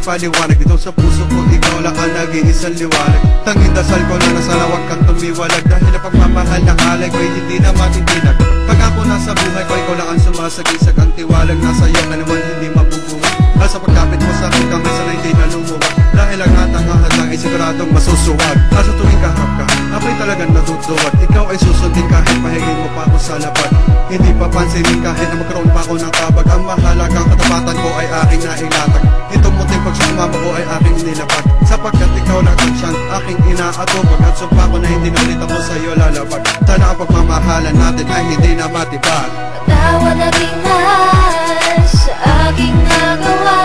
paliwanag. Dito sa puso ko, ikaw lang ang nag-iisang liwanag. Tanging dasal ko lang na sana wag kang tumiwalag, dahil ang pagmamahal ng alay ko'y hindi na matintinag. Pag ako nasa buhay ko, ikaw lang ang sumasagisag. Ang tiwalag nasa iyo na naman hindi mabubuwag. At sa pagkapit mo sa akin kamay, sana hindi na lumuwag, dahil ang hatang-hatang ay siguradong masusuwag. At sa tuwing kaharap ka, ako'y talagang natutuwad. Ikaw ay susundin kahit mahiging mo pa ako sa lapad. Hindi papansinin kahit na magkaroon pa ako ng kabag. Ang mahalagang katapatan ko ay aking nailatag. Itong munting pagsumama ko ay aking nilapag, sapagkat ikaw lang ang siyang aking inaatubag. At sumpa ko na hindi na ulit ako sa'yo lalabag. Sana ang pagmamahalan natin ay hindi na matibag. Patawa na rin mahal sa aking nagawa.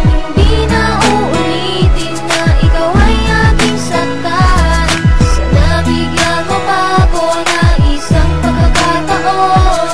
Hindi na uulitin na ikaw ay aking saktan. Sana bigyan mo pa ako na isang pagkakataon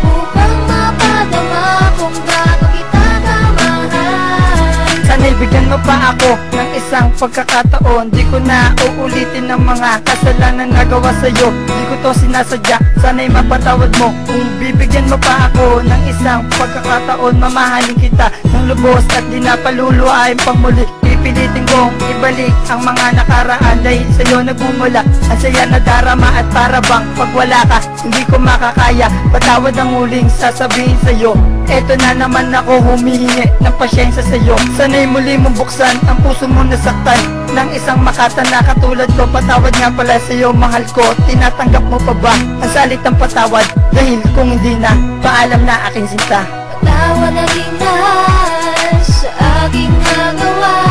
upang mapadama kung gaano kita kamahal. Sana'y bigyan mo pa ako ng isang pagkakataon. Di ko na uulitin ng mga kasalanan na gawa sa'yo. Di ko to sinasadya, sana'y mapatawad mo. Kung bibigyan mo pa ako ng isang pagkakataon, mamahalin kita ng lubos at di na paluluhain pang muli. Pipilitin kong ibalik ang mga nakaraan, dahil sa'yo nagmumula ang saya na darama. At para bang pag wala ka, hindi ko makakaya. Patawad ang huling sasabihin sa'yo. Eto na naman ako humihingi ng pasyensya sa'yo. Sana'y muli mong buksan ang puso mo nasaktan ng isang makata na katulad ko. Patawad nga pala sa'yo, mahal ko. Tinatanggap mo pa ba ang salit ng patawad? Dahil kung hindi na, paalam na aking sinta. Patawad na rin mahal sa aking nagawa.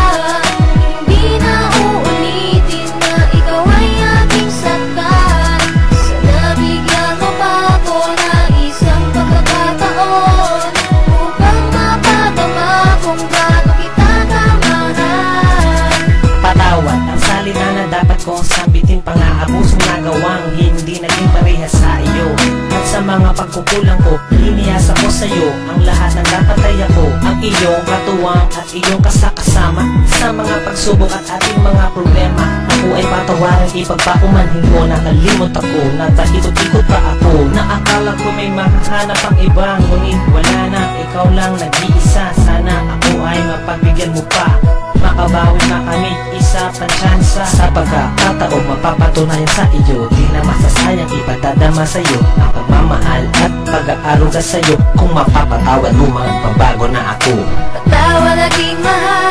Hindi na uulitin na ikaw ay aking saktan. Sana bigyan mo pa ako na isang pagkakataon upang mapadama kung gaano kita kamahal. Patawad ang salita na dapat kong sambitin. Pang-aabusong nagawang hindi naging parehas sa iyo. At sa mga pagkukulang ko, hiniyasa ko sa iyo ang lahat ng dapat ay ako. Ang iyong katuwang at iyong kasakasama sa mga pagsubok at ating mga problema. Ako ay patawarin, ipagpaumanhin ko. Nakalimot ako, nataikot-ikot pa ako. Naakala ko may makahanap ang ibang, ngunit wala na, ikaw lang nag-iisa. Sana ako ay mapagbigyan mo pa, makabawi na kami isa pang tsansa. Sa pagkakataong mapapatunayan sa iyo, di na masasayang ipadadama sa iyo ang pagmamahal at pag-aaruga sa iyo. Kung mapapatawad mo, magbabago na ako. Patawad aking mahal